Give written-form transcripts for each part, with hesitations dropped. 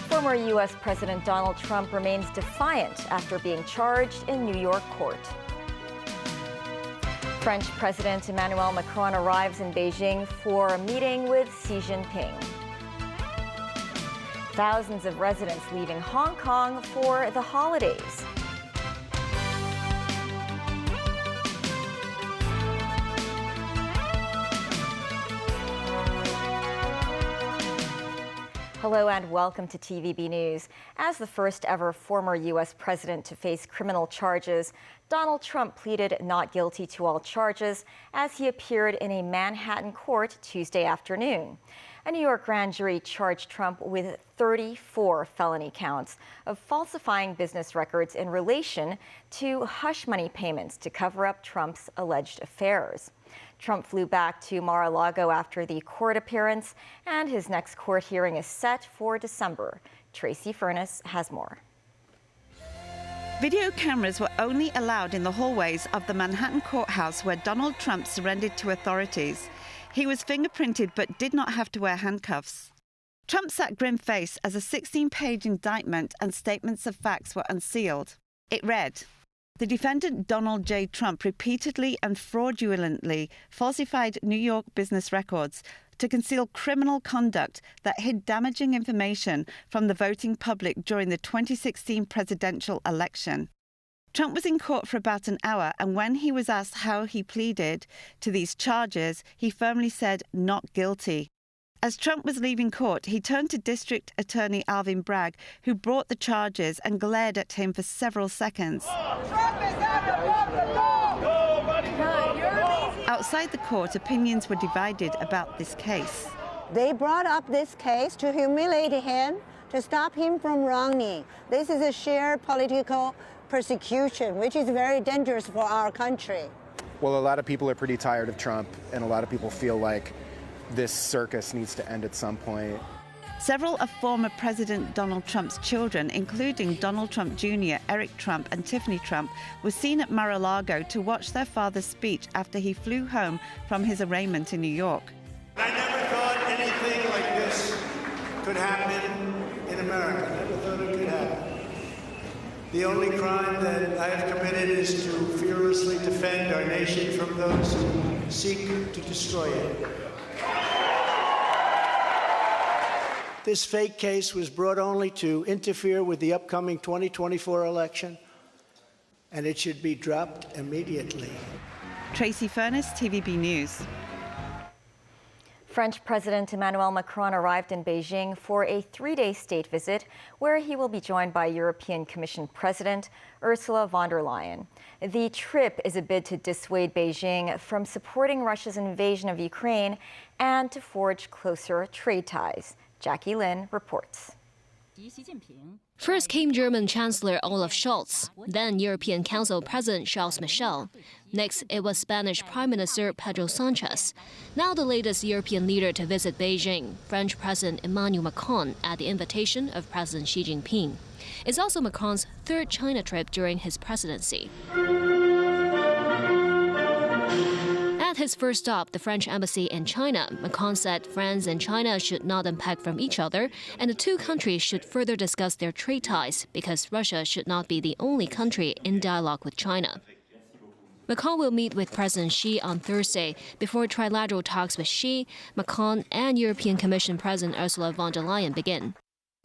Former U.S. President Donald Trump remains defiant after being charged in New York court. French President Emmanuel Macron arrives in Beijing for a meeting with Xi Jinping. Thousands of residents leaving Hong Kong for the holidays. Hello and welcome to TVB News. As the first ever former U.S. president to face criminal charges, Donald Trump pleaded not guilty to all charges as he appeared in a Manhattan court Tuesday afternoon. A New York grand jury charged Trump with 34 felony counts of falsifying business records in relation to hush money payments to cover up Trump's alleged affairs. Trump flew back to Mar-a-Lago after the court appearance, and his next court hearing is set for December. Tracy Furness has more. Video cameras were only allowed in the hallways of the Manhattan courthouse where Donald Trump surrendered to authorities. He was fingerprinted but did not have to wear handcuffs. Trump sat grim-faced as a 16-page indictment and statements of facts were unsealed. It read, "The defendant Donald J. Trump repeatedly and fraudulently falsified New York business records to conceal criminal conduct that hid damaging information from the voting public during the 2016 presidential election." Trump was in court for about an hour, and when he was asked how he pleaded to these charges, he firmly said not guilty. As Trump was leaving court, he turned to District Attorney Alvin Bragg, who brought the charges and glared at him for several seconds. Outside the court, opinions were divided about this case. They brought up this case to humiliate him, to stop him from running. This is a shared political persecution, which is very dangerous for our country. Well, a lot of people are pretty tired of Trump, and a lot of people feel like this circus needs to end at some point. Several of former President Donald Trump's children, including Donald Trump Jr., Eric Trump, and Tiffany Trump, were seen at Mar-a-Lago to watch their father's speech after he flew home from his arraignment in New York. I never thought anything like this could happen in America. I never thought it could happen. The only crime that I have committed is to fearlessly defend our nation from those who seek to destroy it. This fake case was brought only to interfere with the upcoming 2024 election, and it should be dropped immediately. Tracy Furness, TVB News. French President Emmanuel Macron arrived in Beijing for a 3-day state visit where he will be joined by European Commission President Ursula von der Leyen. The trip is a bid to dissuade Beijing from supporting Russia's invasion of Ukraine and to forge closer trade ties. Jackie Lin reports. First came German Chancellor Olaf Scholz, then European Council President Charles Michel. Next, it was Spanish Prime Minister Pedro Sanchez. Now the latest European leader to visit Beijing, French President Emmanuel Macron, at the invitation of President Xi Jinping. It's also Macron's third China trip during his presidency. At his first stop, the French embassy in China, Macron said France and China should not unpack from each other, and the two countries should further discuss their trade ties because Russia should not be the only country in dialogue with China. Macron will meet with President Xi on Thursday before trilateral talks with Xi, Macron, and European Commission President Ursula von der Leyen begin.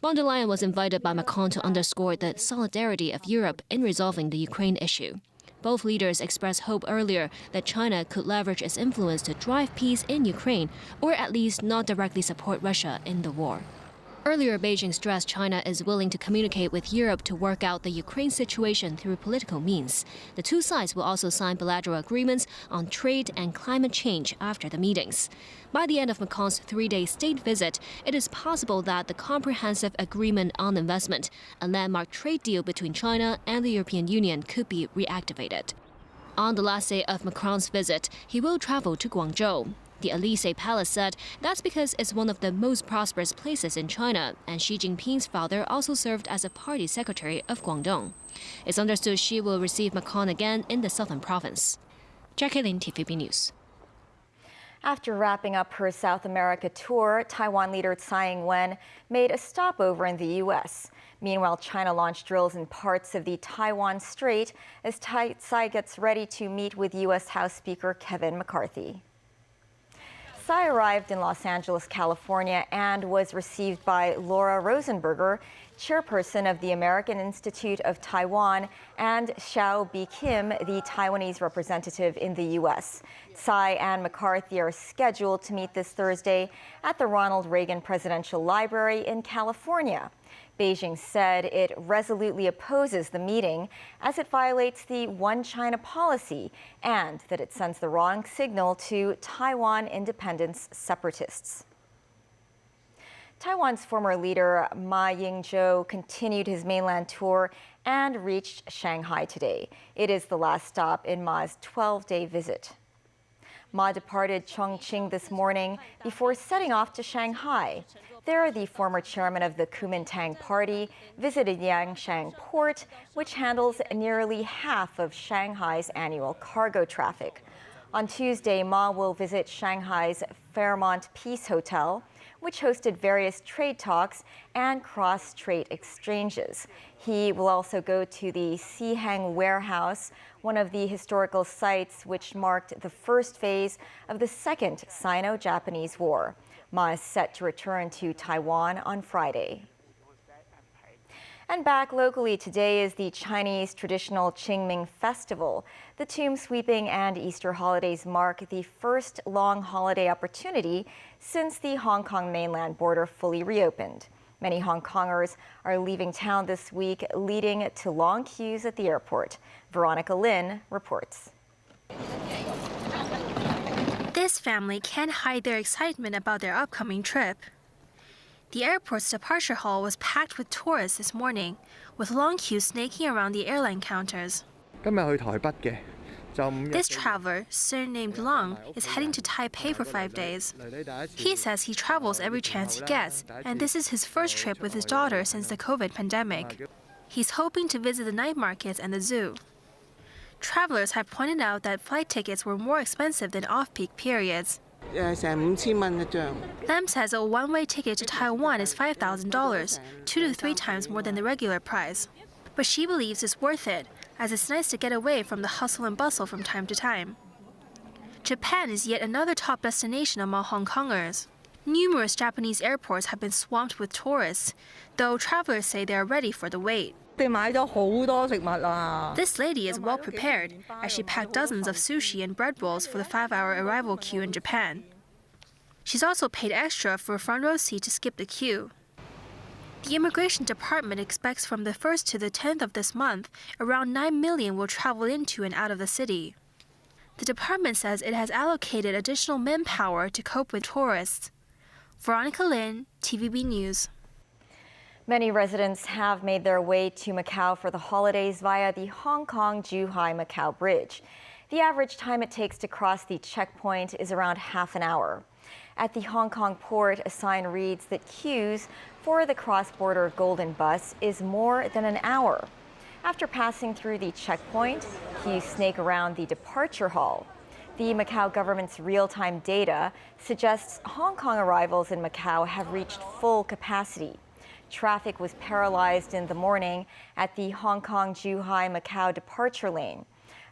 Von der Leyen was invited by Macron to underscore the solidarity of Europe in resolving the Ukraine issue. Both leaders expressed hope earlier that China could leverage its influence to drive peace in Ukraine, or at least not directly support Russia in the war. Earlier, Beijing stressed China is willing to communicate with Europe to work out the Ukraine situation through political means. The two sides will also sign bilateral agreements on trade and climate change after the meetings. By the end of Macron's 3-day state visit, it is possible that the Comprehensive Agreement on Investment, a landmark trade deal between China and the European Union, could be reactivated. On the last day of Macron's visit, he will travel to Guangzhou. The Élysée Palace said that's because it's one of the most prosperous places in China, and Xi Jinping's father also served as a party secretary of Guangdong. It's understood Xi will receive Macron again in the southern province. Jackie Lin, TVB News. After wrapping up her South America tour, Taiwan leader Tsai Ing-wen made a stopover in the U.S. Meanwhile, China launched drills in parts of the Taiwan Strait as Tsai gets ready to meet with U.S. House Speaker Kevin McCarthy. Tsai arrived in Los Angeles, California, and was received by Laura Rosenberger, chairperson of the American Institute of Taiwan, and Xiao Bi Kim, the Taiwanese representative in the U.S. Tsai and McCarthy are scheduled to meet this Thursday at the Ronald Reagan Presidential Library in California. Beijing said it resolutely opposes the meeting as it violates the One China policy and that it sends the wrong signal to Taiwan independence separatists. Taiwan's former leader Ma Ying-jeou continued his mainland tour and reached Shanghai today. It is the last stop in Ma's 12-day visit. Ma departed Chongqing this morning before setting off to Shanghai. There, the former chairman of the Kuomintang Party visited Yangshan Port, which handles nearly half of Shanghai's annual cargo traffic. On Tuesday, Ma will visit Shanghai's Fairmont Peace Hotel, which hosted various trade talks and cross-strait exchanges. He will also go to the Siheng Warehouse, one of the historical sites which marked the first phase of the Second Sino-Japanese War. Ma is set to return to Taiwan on Friday. And back locally today is the Chinese traditional Qingming Festival. The tomb sweeping and Easter holidays mark the first long holiday opportunity since the Hong Kong mainland border fully reopened. Many Hong Kongers are leaving town this week, leading to long queues at the airport. Veronica Lin reports. This family can't hide their excitement about their upcoming trip. The airport's departure hall was packed with tourists this morning, with long queues snaking around the airline counters. This traveler, surnamed Lung, is heading to Taipei for 5 days. He says he travels every chance he gets, and this is his first trip with his daughter since the COVID pandemic. He's hoping to visit the night markets and the zoo. Travelers have pointed out that flight tickets were more expensive than off-peak periods. Lam says a one-way ticket to Taiwan is $5,000, 2 to 3 times more than the regular price. But she believes it's worth it, as it's nice to get away from the hustle and bustle from time to time. Japan is yet another top destination among Hong Kongers. Numerous Japanese airports have been swamped with tourists, though travelers say they are ready for the wait. This lady is well prepared, as she packed dozens of sushi and bread rolls for the 5-hour arrival queue in Japan. She's also paid extra for a front row seat to skip the queue. The Immigration Department expects from the 1st to the 10th of this month, around 9 million will travel into and out of the city. The department says it has allocated additional manpower to cope with tourists. Veronica Lin, TVB News. Many residents have made their way to Macau for the holidays via the Hong Kong-Zhuhai-Macau Bridge. The average time it takes to cross the checkpoint is around half an hour. At the Hong Kong port, a sign reads that queues for the cross-border Golden Bus is more than an hour. After passing through the checkpoint, queues snake around the departure hall. The Macau government's real-time data suggests Hong Kong arrivals in Macau have reached full capacity. Traffic was paralyzed in the morning at the Hong Kong-Zhuhai-Macau departure lane.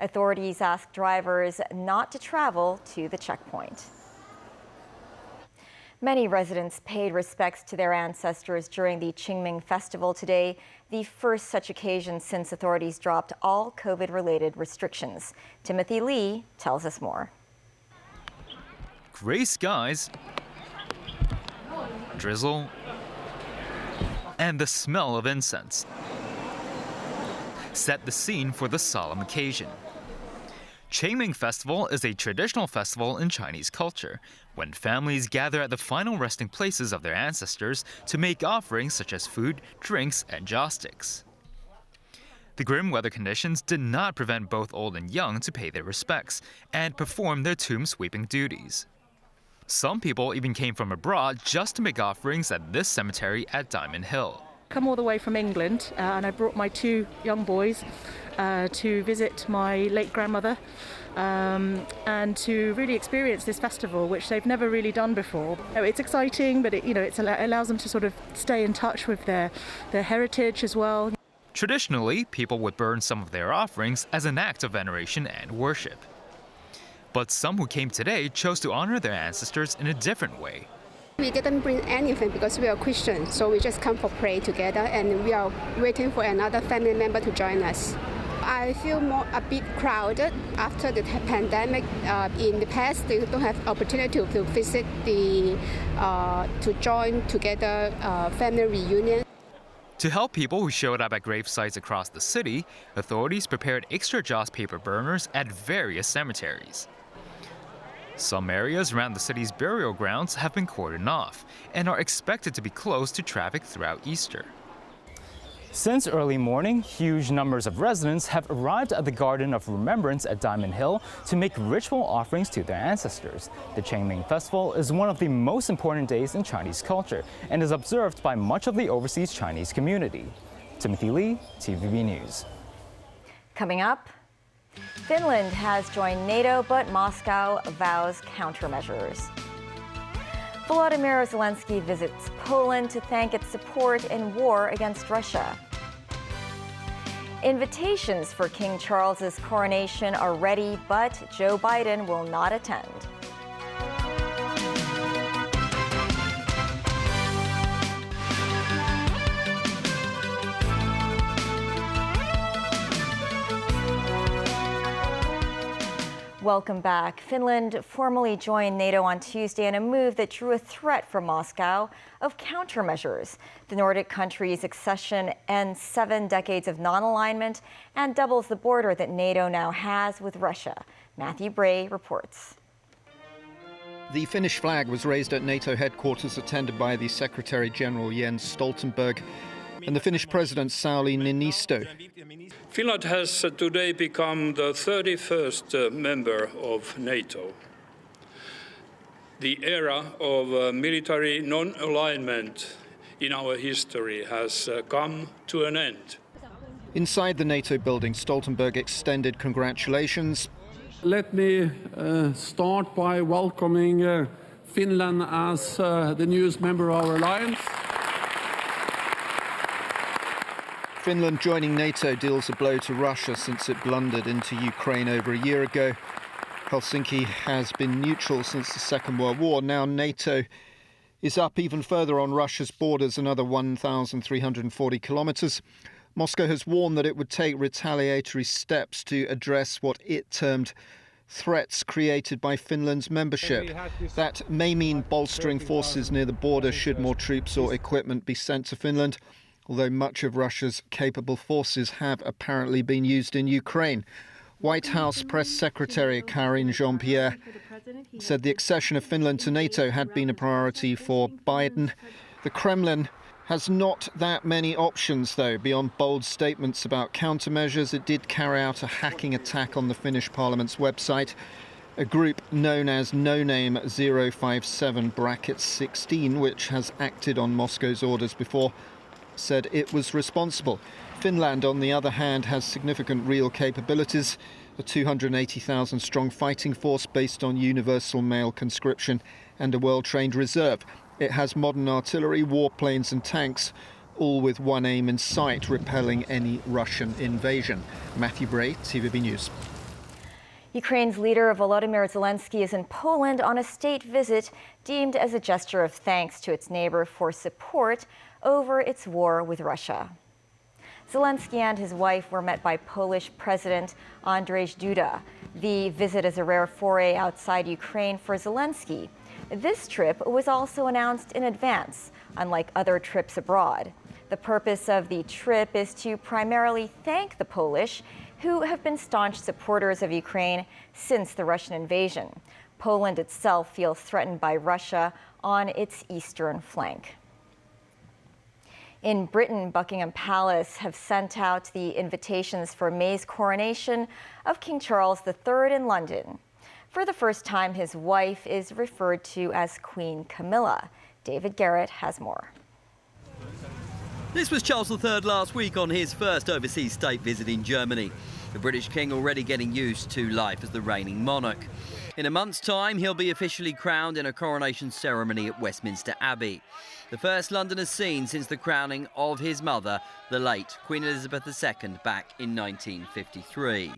Authorities asked drivers not to travel to the checkpoint. Many residents paid respects to their ancestors during the Qingming Festival today, the first such occasion since authorities dropped all COVID-related restrictions. Timothy Lee tells us more. Gray skies, drizzle, and the smell of incense set the scene for the solemn occasion. Qingming Festival is a traditional festival in Chinese culture, when families gather at the final resting places of their ancestors to make offerings such as food, drinks, and joss sticks. The grim weather conditions did not prevent both old and young to pay their respects and perform their tomb sweeping duties. Some people even came from abroad just to make offerings at this cemetery at Diamond Hill. Come all the way from England, and I brought my 2 young boys to visit my late grandmother and to really experience this festival, which they've never really done before. It's exciting, but it allows them to sort of stay in touch with their heritage as well. Traditionally, people would burn some of their offerings as an act of veneration and worship. But some who came today chose to honor their ancestors in a different way. We didn't bring anything because we are Christians, so we just come for pray together, and we are waiting for another family member to join us. I feel a bit crowded after the pandemic. In the past, they don't have opportunity to visit to join together family reunion. To help people who showed up at grave sites across the city, authorities prepared extra joss paper burners at various cemeteries. Some areas around the city's burial grounds have been cordoned off and are expected to be closed to traffic throughout Easter. Since early morning, huge numbers of residents have arrived at the Garden of Remembrance at Diamond Hill to make ritual offerings to their ancestors. The Qingming Festival is one of the most important days in Chinese culture and is observed by much of the overseas Chinese community. Timothy Lee, TVB News. Coming up, Finland has joined NATO, but Moscow vows countermeasures. Volodymyr Zelensky visits Poland to thank its support in war against Russia. Invitations for King Charles's coronation are ready, but Joe Biden will not attend. Welcome back. Finland formally joined NATO on Tuesday in a move that drew a threat from Moscow of countermeasures. The Nordic country's accession ends 7 decades of non-alignment and doubles the border that NATO now has with Russia. Matthew Bray reports. The Finnish flag was raised at NATO headquarters, attended by the Secretary-General Jens Stoltenberg and the Finnish President Sauli Niinisto. Finland has today become the 31st member of NATO. The era of military non-alignment in our history has come to an end. Inside the NATO building, Stoltenberg extended congratulations. Let me start by welcoming Finland as the newest member of our alliance. Finland joining NATO deals a blow to Russia since it blundered into Ukraine over a year ago. Helsinki has been neutral since the Second World War. Now NATO is up even further on Russia's borders, another 1,340 kilometres. Moscow has warned that it would take retaliatory steps to address what it termed threats created by Finland's membership. That may mean bolstering forces near the border should more troops or equipment be sent to Finland, although much of Russia's capable forces have apparently been used in Ukraine. White House Press Secretary Karine Jean-Pierre said the accession of Finland to NATO had been a priority for Biden. The Kremlin has not that many options, though, beyond bold statements about countermeasures. It did carry out a hacking attack on the Finnish parliament's website. A group known as No Name 057-16, which has acted on Moscow's orders before, said it was responsible. Finland, on the other hand, has significant real capabilities, a 280,000-strong fighting force based on universal male conscription and a well-trained reserve. It has modern artillery, warplanes and tanks, all with one aim in sight, repelling any Russian invasion. Matthew Bray, TVB News. Ukraine's leader Volodymyr Zelensky is in Poland on a state visit deemed as a gesture of thanks to its neighbor for support over its war with Russia. Zelensky and his wife were met by Polish President Andrzej Duda. The visit is a rare foray outside Ukraine for Zelensky. This trip was also announced in advance, unlike other trips abroad. The purpose of the trip is to primarily thank the Polish, who have been staunch supporters of Ukraine since the Russian invasion. Poland itself feels threatened by Russia on its eastern flank. In Britain, Buckingham Palace have sent out the invitations for May's coronation of King Charles III in London. For the first time, his wife is referred to as Queen Camilla. David Garrett has more. This was Charles III last week on his first overseas state visit in Germany. The British king already getting used to life as the reigning monarch. In a month's time, he'll be officially crowned in a coronation ceremony at Westminster Abbey. The first Londoners seen since the crowning of his mother, the late Queen Elizabeth II, back in 1953.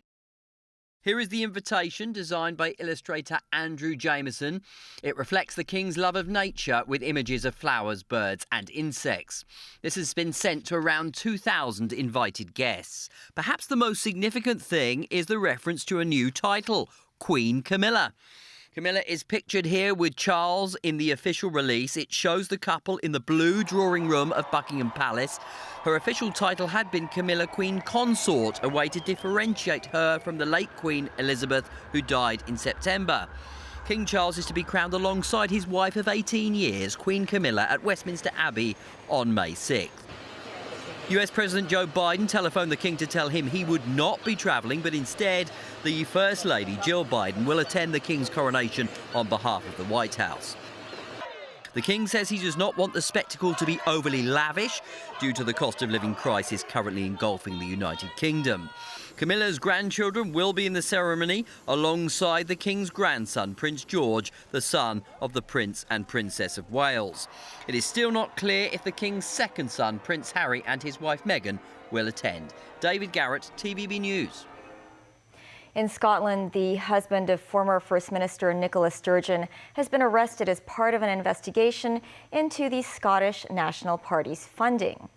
Here is the invitation, designed by illustrator Andrew Jameson. It reflects the King's love of nature with images of flowers, birds and insects. This has been sent to around 2,000 invited guests. Perhaps the most significant thing is the reference to a new title, Queen Camilla. Camilla is pictured here with Charles in the official release. It shows the couple in the blue drawing room of Buckingham Palace. Her official title had been Camilla Queen Consort, a way to differentiate her from the late Queen Elizabeth, who died in September. King Charles is to be crowned alongside his wife of 18 years, Queen Camilla, at Westminster Abbey on May 6th. US President Joe Biden telephoned the King to tell him he would not be travelling, but instead the First Lady, Jill Biden, will attend the King's coronation on behalf of the White House. The King says he does not want the spectacle to be overly lavish due to the cost of living crisis currently engulfing the United Kingdom. Camilla's grandchildren will be in the ceremony alongside the King's grandson, Prince George, the son of the Prince and Princess of Wales. It is still not clear if the King's second son, Prince Harry, and his wife Meghan will attend. David Garrett, TVB News. In Scotland, the husband of former First Minister Nicola Sturgeon has been arrested as part of an investigation into the Scottish National Party's funding.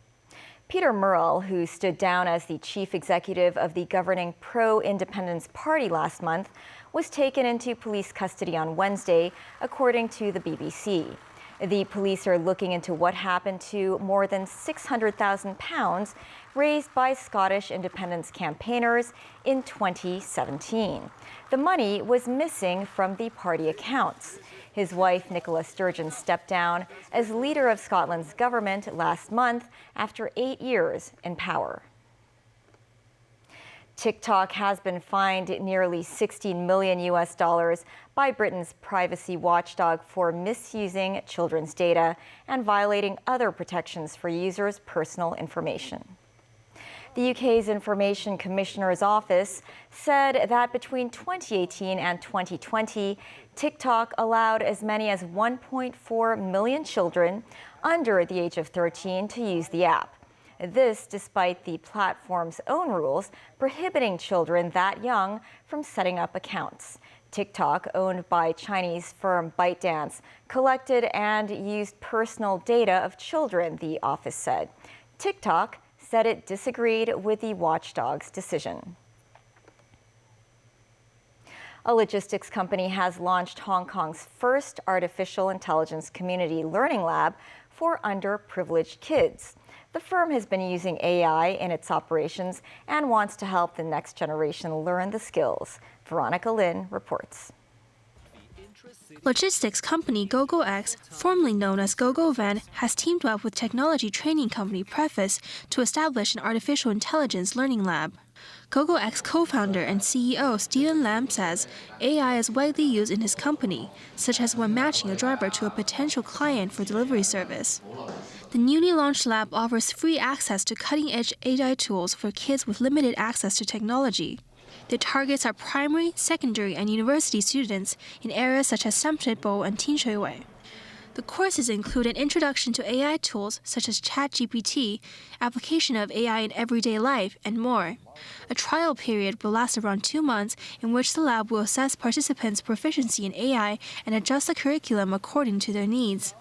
Peter Murrell, who stood down as the chief executive of the governing pro-independence party last month, was taken into police custody on Wednesday, according to the BBC. The police are looking into what happened to more than £600,000 raised by Scottish independence campaigners in 2017. The money was missing from the party accounts. His wife, Nicola Sturgeon, stepped down as leader of Scotland's government last month after 8 years in power. TikTok has been fined nearly $16 million by Britain's privacy watchdog for misusing children's data and violating other protections for users' personal information. The UK's Information Commissioner's Office said that between 2018 and 2020, TikTok allowed as many as 1.4 million children under the age of 13 to use the app. This despite the platform's own rules prohibiting children that young from setting up accounts. TikTok, owned by Chinese firm ByteDance, collected and used personal data of children, the office said. TikTok said it disagreed with the watchdog's decision. A logistics company has launched Hong Kong's first artificial intelligence community learning lab for underprivileged kids. The firm has been using AI in its operations and wants to help the next generation learn the skills. Veronica Lin reports. Logistics company GoGoX, formerly known as GoGoVan, has teamed up with technology training company Preface to establish an artificial intelligence learning lab. GoGoX co-founder and CEO Stephen Lam says AI is widely used in his company, such as when matching a driver to a potential client for delivery service. The newly launched lab offers free access to cutting-edge AI tools for kids with limited access to technology. The targets are primary, secondary, and university students in areas such as Samshebo and Tinshui. The courses include an introduction to AI tools such as ChatGPT, application of AI in everyday life, and more. A trial period will last around 2 months, in which the lab will assess participants' proficiency in AI and adjust the curriculum according to their needs.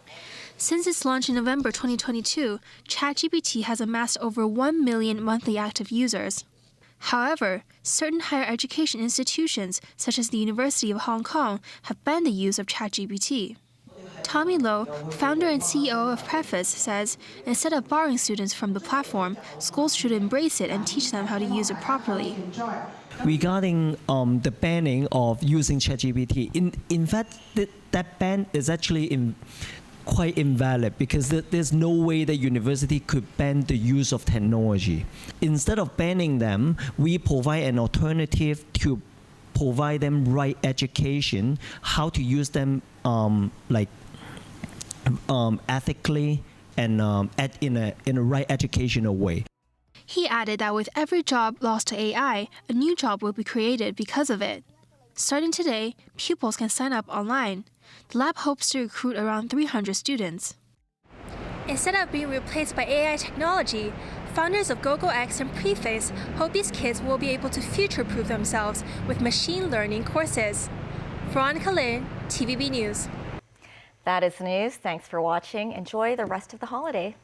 Since its launch in November 2022, ChatGPT has amassed over 1 million monthly active users. However, certain higher education institutions, such as the University of Hong Kong, have banned the use of ChatGPT. Tommy Low, founder and CEO of Preface, says instead of barring students from the platform, schools should embrace it and teach them how to use it properly. Regarding the banning of using ChatGPT, in fact, that ban is actually quite invalid because there's no way the university could ban the use of technology. Instead of banning them, we provide an alternative to provide them right education, how to use them ethically and in a right educational way. He added that with every job lost to AI, a new job will be created because of it. Starting today, pupils can sign up online. The lab hopes to recruit around 300 students. Instead of being replaced by AI technology, founders of GoGoX and Preface hope these kids will be able to future-proof themselves with machine learning courses. Veronica Lin, TVB News. That is the news. Thanks for watching. Enjoy the rest of the holiday.